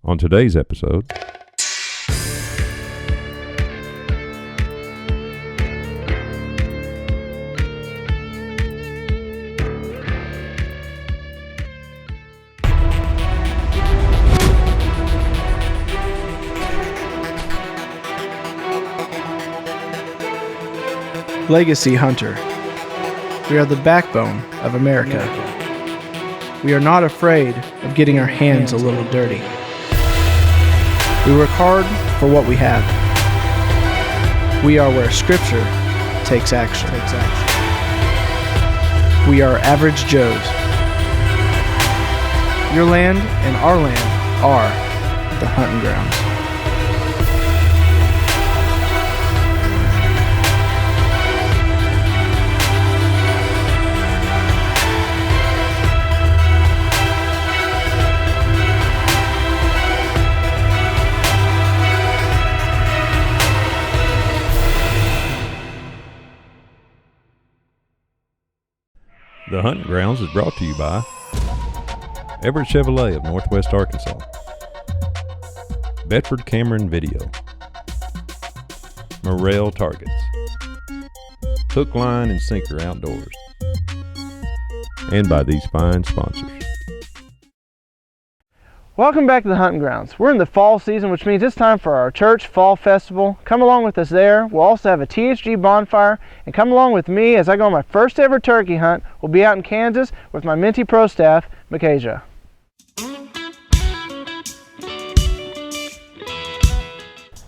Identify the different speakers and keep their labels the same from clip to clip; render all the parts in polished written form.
Speaker 1: On today's episode,
Speaker 2: Legacy Hunter. We are the backbone of America. We are not afraid of getting our hands a little dirty. We work hard for what we have. We are where Scripture takes action. We are average Joes. Your land and our land are the hunting grounds.
Speaker 1: The Hunting Grounds is brought to you by Everett Chevrolet of Northwest Arkansas, Bedford Cameron Video, Morrell Targets, Hook, Line, and Sinker Outdoors, and by these fine sponsors.
Speaker 2: Welcome back to the Hunting Grounds. We're in the fall season, which means it's time for our church fall festival. Come along with us there. We'll also have a THG bonfire, and come along with me as I go on my first ever turkey hunt. We'll be out in Kansas with my Minty Pro staff, Micajah.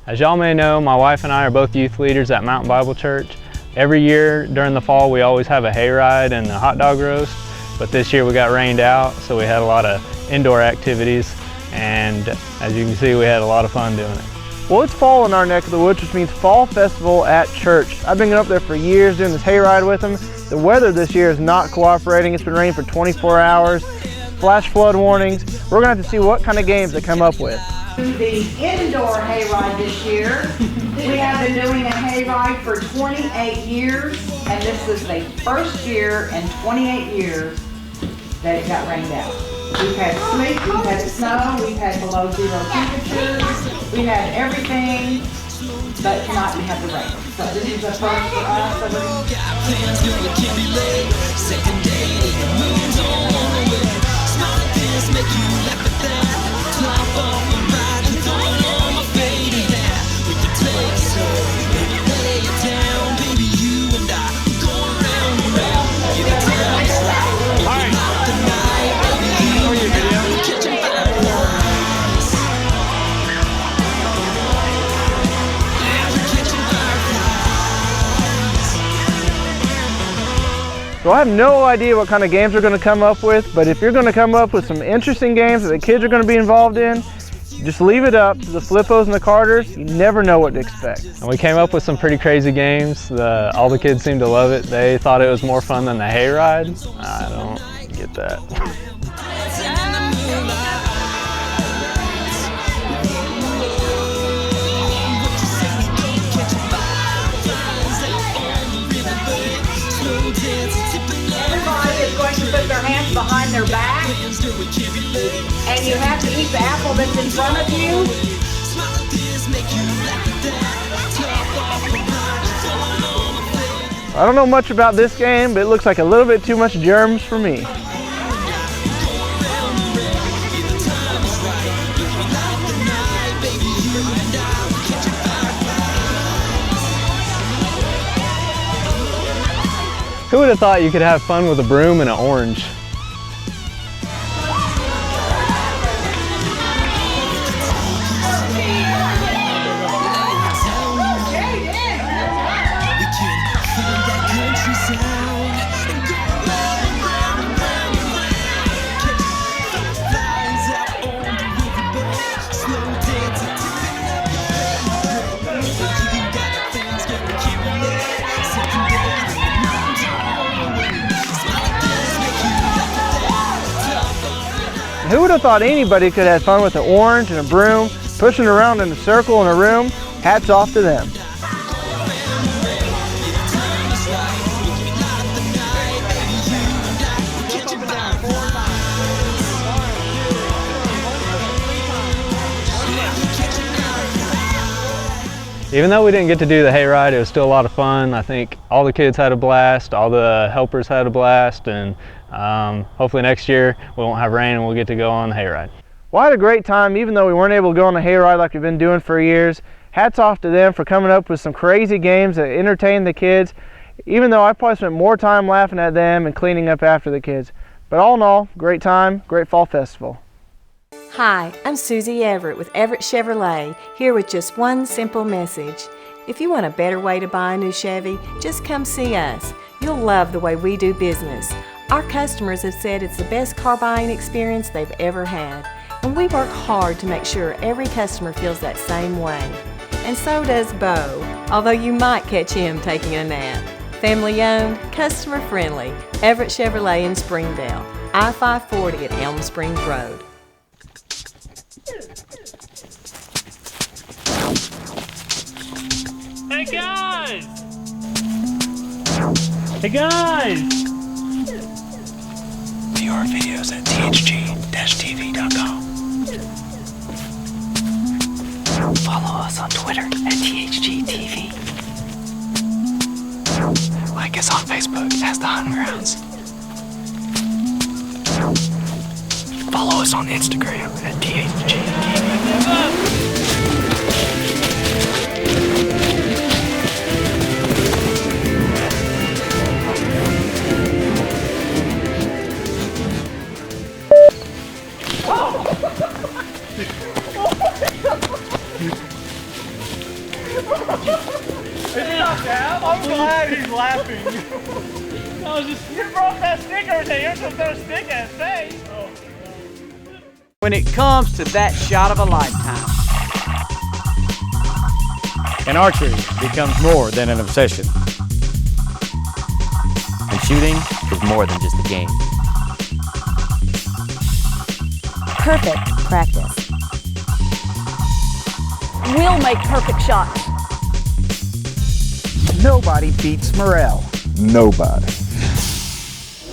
Speaker 3: As y'all may know, my wife and I are both youth leaders at Mountain Bible Church. Every year during the fall we always have a hayride and a hot dog roast, but this year we got rained out, so we had a lot of indoor activities, and as you can see, we had a lot of fun doing it.
Speaker 2: Well, it's fall in our neck of the woods, which means fall festival at church. I've been going up there for years doing this hayride with them. The weather this year is not cooperating. It's been raining for 24 hours, flash flood warnings. We're gonna have to see what kind of games they come up with.
Speaker 4: The indoor hayride this year. We have been doing a hayride for 28 years, and this is the first year in 28 years that it got rained out. We've had sleet, we've had snow, we've had below zero temperatures, we've had everything, but tonight we have the rain. So this is the first for
Speaker 2: So I have no idea what kind of games we're going to come up with, but if you're going to come up with some interesting games that the kids are going to be involved in, just leave it up to the Flippos and the Carters. You never know what to expect.
Speaker 3: And we came up with some pretty crazy games. All the kids seemed to love it. They thought it was more fun than the hayride. I don't get that.
Speaker 4: put their hands behind their back, and you have to eat the apple that's in front of you.
Speaker 2: I don't know much about this game, but it looks like a little bit too much germs for me.
Speaker 3: Who would have thought you could have fun with a broom and an orange?
Speaker 2: Who would have thought anybody could have fun with an orange and a broom, pushing around in a circle in a room? Hats off to them.
Speaker 3: Even though we didn't get to do the hayride, it was still a lot of fun. I think all the kids had a blast, all the helpers had a blast, and hopefully next year we won't have rain and we'll get to go on the hayride.
Speaker 2: Well, I had a great time, even though we weren't able to go on the hayride like we've been doing for years. Hats off to them for coming up with some crazy games that entertained the kids, even though I probably spent more time laughing at them and cleaning up after the kids. But all in all, great time, great fall festival.
Speaker 5: Hi, I'm Susie Everett with Everett Chevrolet, here with just one simple message. If you want a better way to buy a new Chevy, just come see us. You'll love the way we do business. Our customers have said it's the best car buying experience they've ever had, and we work hard to make sure every customer feels that same way. And so does Bo, although you might catch him taking a nap. Family owned, customer friendly, Everett Chevrolet in Springdale, I-540 at Elm Springs Road.
Speaker 6: Hey guys! Hey guys!
Speaker 7: View our videos at thg-tv.com. Follow us on Twitter at thgtv. Like us on Facebook as The Huntin Grounds. Follow us on Instagram at thgtv.
Speaker 6: I'm glad he's laughing. I was just, you broke that stick over there. You're supposed to throw a stick at his face.
Speaker 8: When it comes to that shot of a lifetime,
Speaker 9: And archery becomes more than an obsession.
Speaker 10: And shooting is more than just a game.
Speaker 11: Perfect practice. We'll make perfect shots.
Speaker 8: nobody beats Morel.
Speaker 12: Nobody.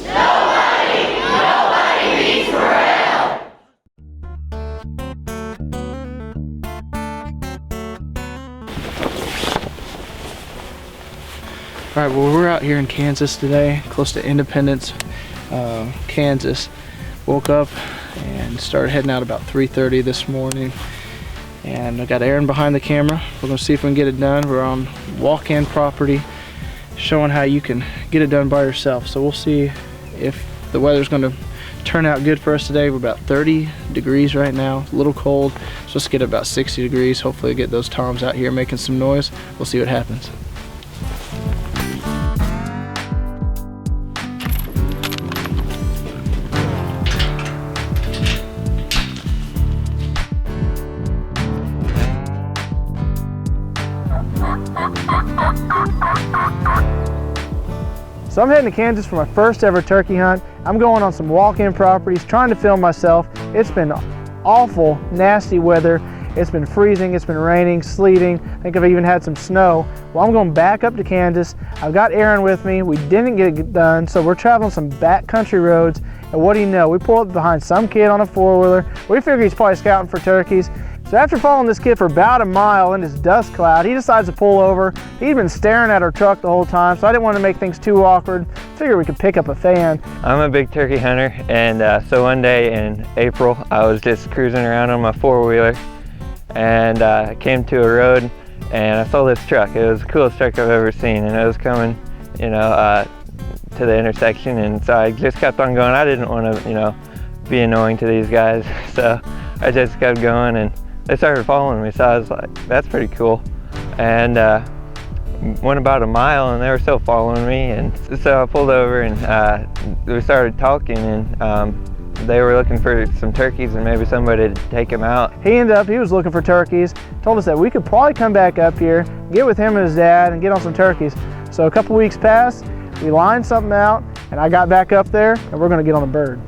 Speaker 13: Nobody beats Morel.
Speaker 2: All right, well, we're out here in Kansas today, close to Independence, Kansas. Woke up and started heading out about 3:30 this morning. And I got Aaron behind the camera. We're gonna see if we can get it done. We're on walk-in property, showing how you can get it done by yourself. So we'll see if the weather's gonna turn out good for us today. We're about 30 degrees right now, a little cold. So let's get about 60 degrees. Hopefully get those toms out here making some noise. We'll see what happens. So I'm heading to Kansas for my first ever turkey hunt. I'm going on some walk-in properties, trying to film myself. It's been awful, nasty weather. It's been freezing, it's been raining, sleeting. I think I've even had some snow. Well, I'm going back up to Kansas. I've got Aaron with me. We didn't get it done, so we're traveling some backcountry roads. And what do you know? We pull up behind some kid on a four-wheeler. We figure he's probably scouting for turkeys. So after following this kid for about a mile in this dust cloud, he decides to pull over. He'd been staring at our truck the whole time, so I didn't want to make things too awkward. Figured we could pick up a fan.
Speaker 3: I'm a big turkey hunter, and so one day in April, I was just cruising around on my four-wheeler, and I came to a road, and I saw this truck. It was the coolest truck I've ever seen, and it was coming, you know, to the intersection, and so I just kept on going. I didn't want to, you know, be annoying to these guys, so I just kept going, and they started following me, so I was like, that's pretty cool. And went about a mile and they were still following me, and so I pulled over and we started talking, and they were looking for some turkeys and maybe somebody to take them out.
Speaker 2: He was looking for turkeys, told us that we could probably come back up here, get with him and his dad and get on some turkeys. So a couple weeks passed, we lined something out, and I got back up there and we're gonna get on a bird.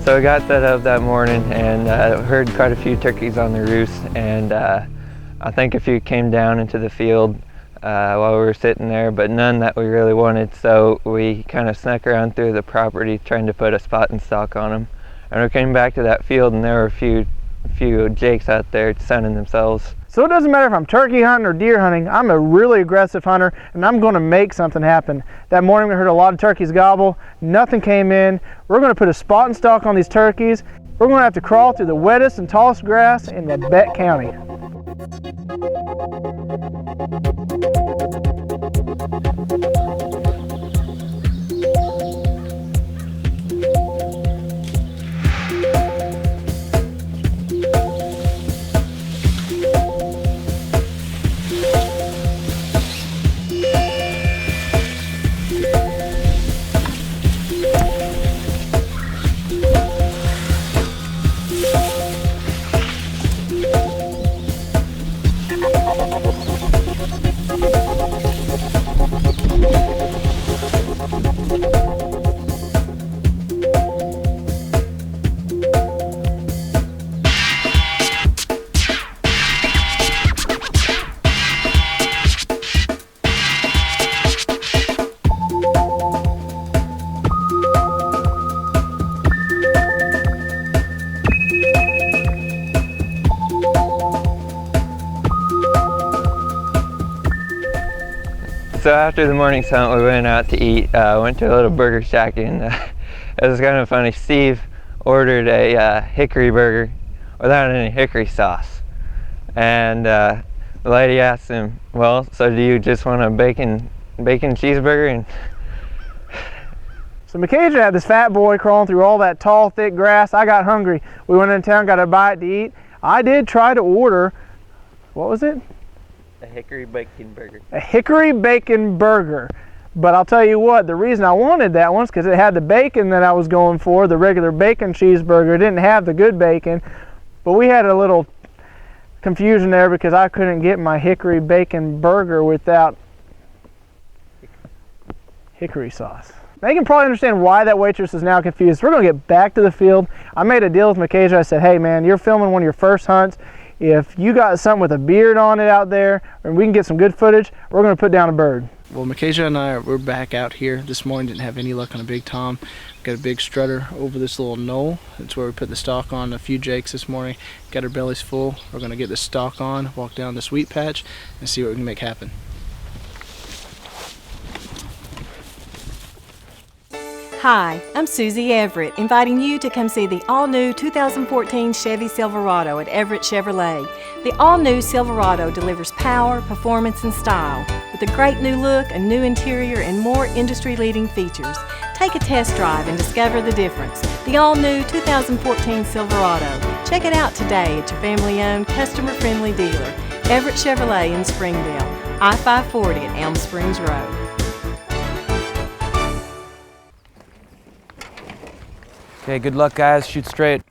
Speaker 3: So we got set up that morning and heard quite a few turkeys on the roost, and I think a few came down into the field while we were sitting there, but none that we really wanted, so we kind of snuck around through the property trying to put a spot and stalk on them. And we came back to that field and there were a few jakes out there sunning themselves.
Speaker 2: So it doesn't matter if I'm turkey hunting or deer hunting, I'm a really aggressive hunter and I'm going to make something happen. That morning we heard a lot of turkeys gobble, nothing came in. We're going to put a spot and stalk on these turkeys. We're going to have to crawl through the wettest and tallest grass in Labette County.
Speaker 3: So after the morning hunt, we went out to eat. Went to a little burger shack, and it was kind of funny. Steve ordered a hickory burger without any hickory sauce, and the lady asked him, "Well, so do you just want a bacon cheeseburger?" And
Speaker 2: so Micajah had this fat boy crawling through all that tall, thick grass. I got hungry. We went in town, got a bite to eat. I did try to order, what was it?
Speaker 3: a hickory bacon burger.
Speaker 2: A hickory bacon burger. But I'll tell you what, the reason I wanted that one is because it had the bacon that I was going for, the regular bacon cheeseburger. It didn't have the good bacon. But we had a little confusion there because I couldn't get my hickory bacon burger without hickory sauce. Now you can probably understand why that waitress is now confused. We're going to get back to the field. I made a deal with Micajah. I said, hey man, you're filming one of your first hunts. If you got something with a beard on it out there and we can get some good footage, we're going to put down a bird. Well, Micajah and we're back out here this morning. Didn't have any luck on a big tom. Got a big strutter over this little knoll. That's where we put the stalk on a few jakes this morning. Got our bellies full. We're going to get the stalk on, walk down this wheat patch, and see what we can make happen.
Speaker 5: Hi, I'm Susie Everett, inviting you to come see the all-new 2014 Chevy Silverado at Everett Chevrolet. The all-new Silverado delivers power, performance, and style with a great new look, a new interior, and more industry-leading features. Take a test drive and discover the difference. The all-new 2014 Silverado. Check it out today at your family-owned, customer-friendly dealer, Everett Chevrolet in Springdale, I-540 at Elm Springs Road.
Speaker 8: Okay, good luck guys, shoot straight.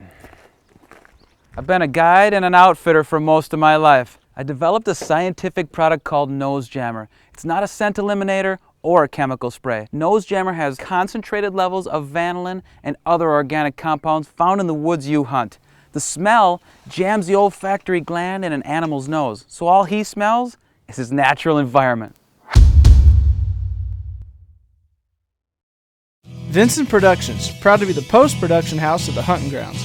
Speaker 8: I've been a guide and an outfitter for most of my life. I developed a scientific product called Nose Jammer. It's not a scent eliminator or a chemical spray. Nose Jammer has concentrated levels of vanillin and other organic compounds found in the woods you hunt. The smell jams the olfactory gland in an animal's nose, so all he smells is his natural environment.
Speaker 2: Vincent Productions, proud to be the post-production house of the hunting grounds,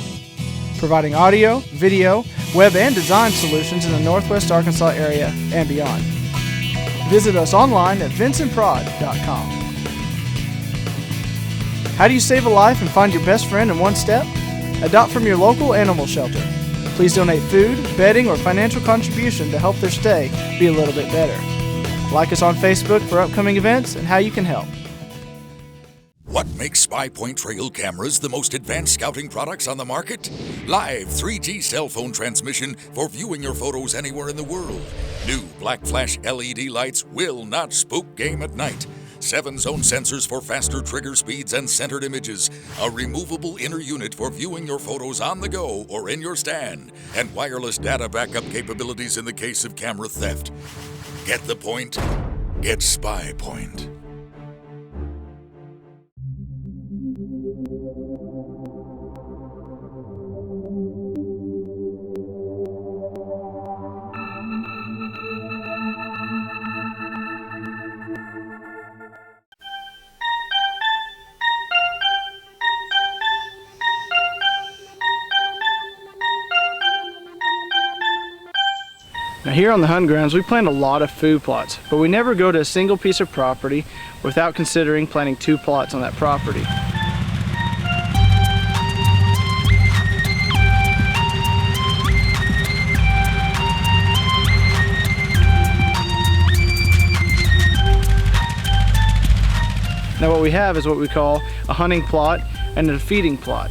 Speaker 2: providing audio, video, web, and design solutions in the Northwest Arkansas area and beyond. Visit us online at vincentprod.com. How do you save a life and find your best friend in one step? Adopt from your local animal shelter. Please donate food, bedding, or financial contribution to help their stay be a little bit better. Like us on Facebook for upcoming events and how you can help.
Speaker 12: What makes SpyPoint trail cameras the most advanced scouting products on the market? Live 3G cell phone transmission for viewing your photos anywhere in the world. New black flash LED lights will not spook game at night. 7-zone sensors for faster trigger speeds and centered images. A removable inner unit for viewing your photos on the go or in your stand. And wireless data backup capabilities in the case of camera theft. Get the point? Get SpyPoint.
Speaker 2: Now here on the hunting grounds, we plant a lot of food plots, but we never go to a single piece of property without considering planting 2 plots on that property. Now what we have is what we call a hunting plot and a feeding plot.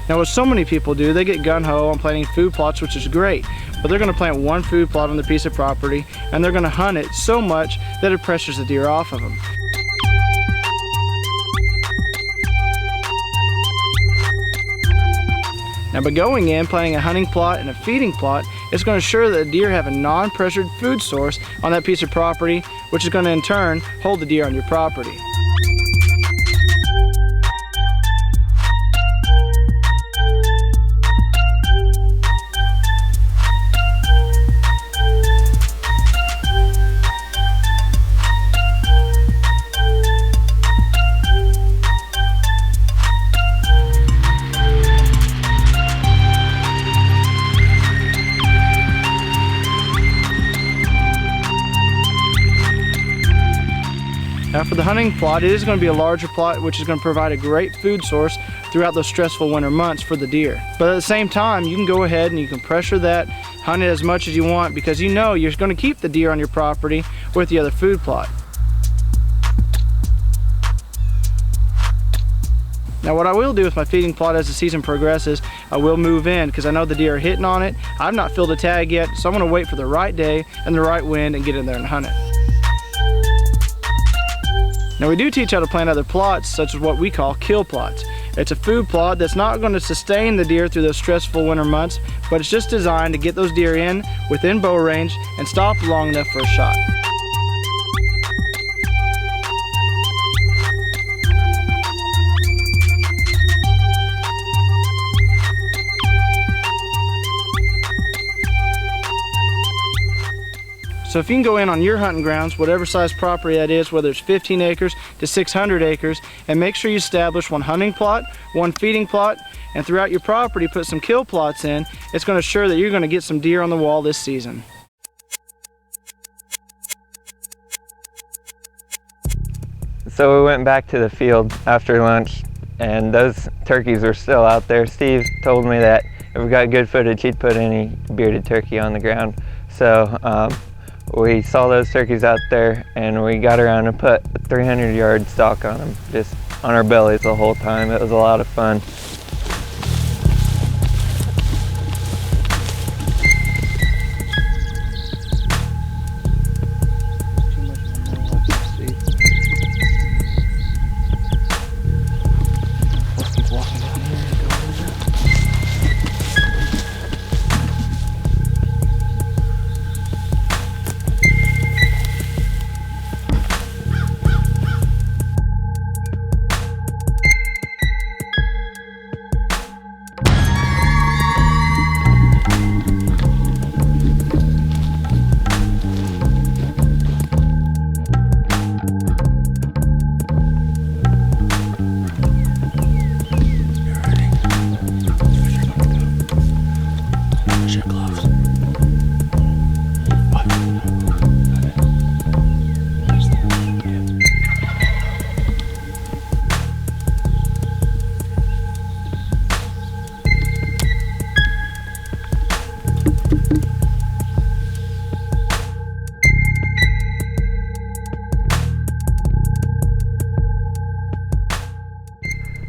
Speaker 2: Now what so many people do, they get gung-ho on planting food plots, which is great, but they're going to plant 1 food plot on the piece of property and they're going to hunt it so much that it pressures the deer off of them. Now by going in, planting a hunting plot and a feeding plot, it's going to ensure that the deer have a non-pressured food source on that piece of property, which is going to in turn hold the deer on your property. Now for the hunting plot, it is going to be a larger plot, which is going to provide a great food source throughout those stressful winter months for the deer. But at the same time, you can go ahead and you can pressure that, hunt it as much as you want, because you know you're going to keep the deer on your property with the other food plot. Now what I will do with my feeding plot as the season progresses, I will move in because I know the deer are hitting on it. I've not filled a tag yet, so I'm going to wait for the right day and the right wind and get in there and hunt it. Now we do teach how to plant other plots, such as what we call kill plots. It's a food plot that's not going to sustain the deer through those stressful winter months, but it's just designed to get those deer in within bow range and stop long enough for a shot. So if you can go in on your hunting grounds, whatever size property that is, whether it's 15 acres to 600 acres, and make sure you establish 1 hunting plot, 1 feeding plot, and throughout your property put some kill plots in, it's going to assure that you're going to get some deer on the wall this season.
Speaker 3: So we went back to the field after lunch and those turkeys were still out there. Steve told me that if we got good footage, he'd put any bearded turkey on the ground. So we saw those turkeys out there and we got around and put a 300-yard stalk on them, just on our bellies the whole time. It was a lot of fun.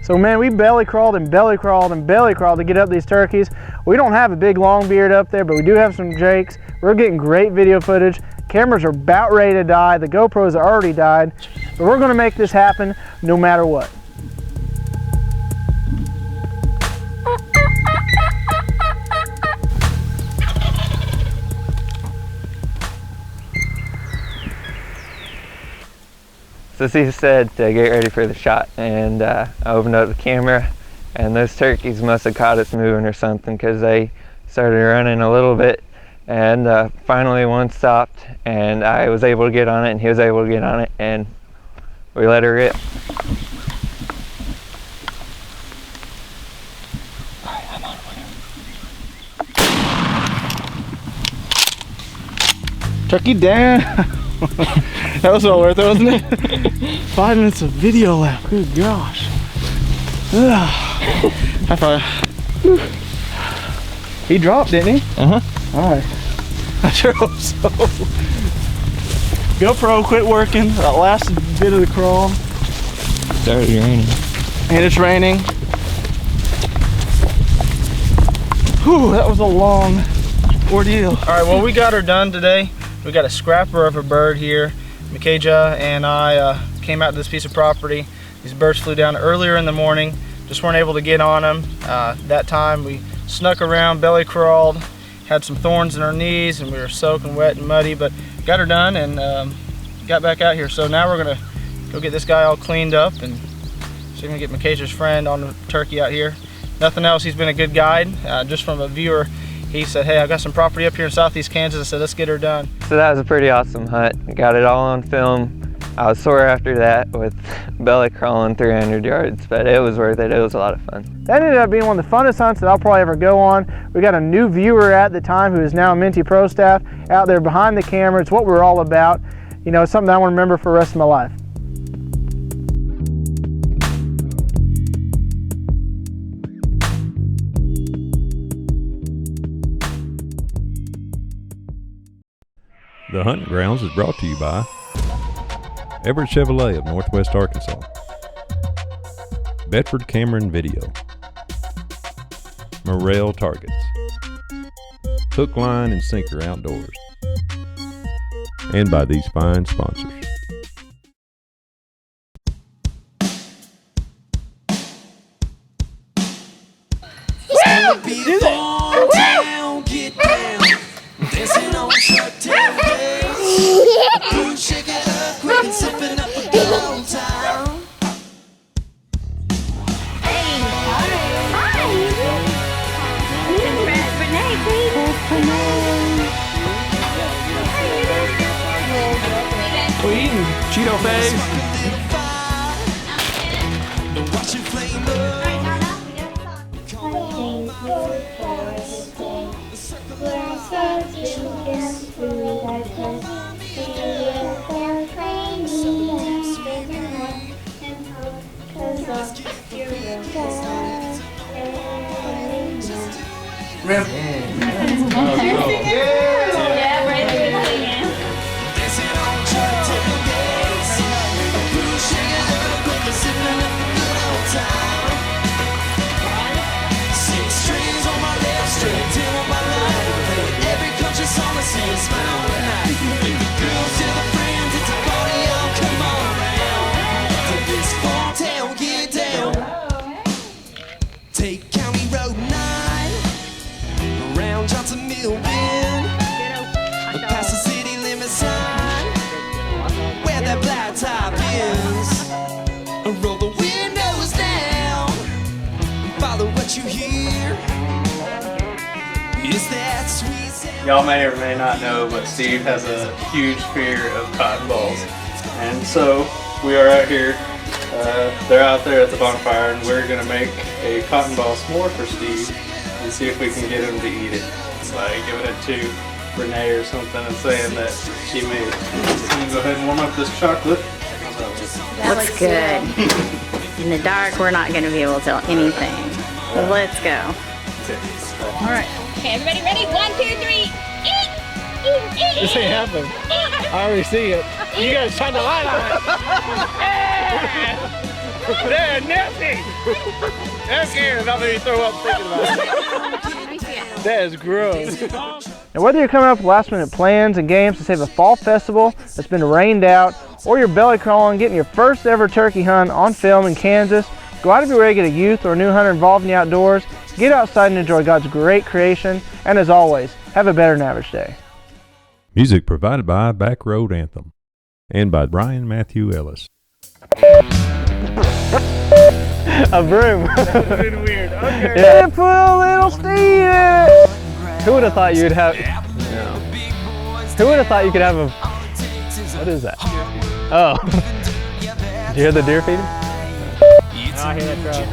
Speaker 2: So man, we belly crawled and belly crawled and belly crawled to get up these turkeys. We don't have a big long beard up there, but we do have some jakes. We're getting great video footage. Cameras are about ready to die. The GoPros are already died, but we're gonna make this happen no matter what.
Speaker 3: So Steve said to get ready for the shot, and I opened up the camera and those turkeys must have caught us moving or something, because they started running a little bit, and finally one stopped and I was able to get on it and he was able to get on it, and we let her rip.
Speaker 2: Turkey down. That was well worth it, wasn't it? 5 minutes of video left. Good gosh. High five. He dropped, didn't he? Uh-huh. All right. I sure hope so. GoPro quit working. That last bit of the crawl.
Speaker 10: Started raining.
Speaker 2: And it's raining. Whew, that was a long ordeal. All right, well, we got her done today. We got a scrapper of a bird here. Micajah and I came out to this piece of property. These birds flew down earlier in the morning. Just weren't able to get on them. That time we snuck around, belly crawled, had some thorns in our knees, and we were soaking wet and muddy, but got her done and got back out here. So now we're gonna go get this guy all cleaned up, and so we're gonna get Micajah's friend on the turkey out here. Nothing else, he's been a good guide. Just from a viewer, he said, hey, I got some property up here in southeast Kansas. I said, let's get her done.
Speaker 3: So that was a pretty awesome hunt. Got it all on film. I was sore after that with belly crawling 300 yards, but it was worth it. It was a lot of fun.
Speaker 2: That ended up being one of the funnest hunts that I'll probably ever go on. We got a new viewer at the time who is now Minty Pro staff out there behind the camera. It's what we're all about. You know, it's something I want to remember for the rest of my life.
Speaker 1: The Hunting Grounds is brought to you by Everett Chevrolet of Northwest Arkansas, Bedford Cameron Video, Morrell Targets, Hook, Line, and Sinker Outdoors, and by these fine sponsors.
Speaker 2: We're eating Cheeto face.
Speaker 14: Take County Road 9 around Johnson Mill Bend, past the city limit sign where that black top is. Roll the windows down, follow what you hear. Is that sweet sound?
Speaker 3: Y'all may or may not know, but Steve has a huge fear of cotton balls, and so we are out here. They're out there at the bonfire, and we're gonna make a cotton ball s'more for Steve and see if we can get him to eat it by giving it to Renee or something and saying that she made it. So I'm gonna go ahead and warm up this chocolate.
Speaker 15: That looks good. In the dark, we're not gonna be able to tell anything. So let's go.
Speaker 16: All right. Okay, everybody ready? 1, 2, 3. Eat! Eat! Eat!
Speaker 2: This ain't happening. I already see it. You guys shine the light on it.
Speaker 6: They're nasty! That's scary. Not making me throw up thinking about it.
Speaker 2: That is gross. Now, whether you're coming up with last minute plans and games to save a fall festival that's been rained out, or you're belly crawling, getting your first ever turkey hunt on film in Kansas, go out of your way to get a youth or a new hunter involved in the outdoors, get outside and enjoy God's great creation, and as always, have a better than average day.
Speaker 1: Music provided by Back Road Anthem and by Brian Matthew Ellis.
Speaker 2: A broom.
Speaker 6: That's been weird. Okay.
Speaker 2: Yeah. Put a little Steve in it.
Speaker 3: Who would have thought you'd have? No. Who would have thought you could have a? What is that? Oh. Did you hear the deer feeding?
Speaker 2: I hear that truck.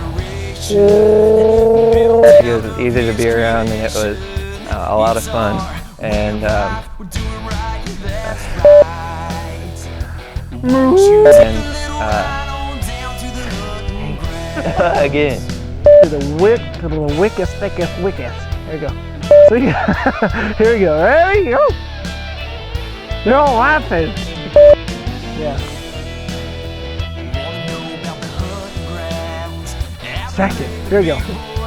Speaker 3: It was easy to be around, and it was a lot of fun. And And again.
Speaker 2: To the wickest, thickest, wickest. There you go. See? Here we go. Ready? Go. You're all laughing. Yeah. Second. Here we go.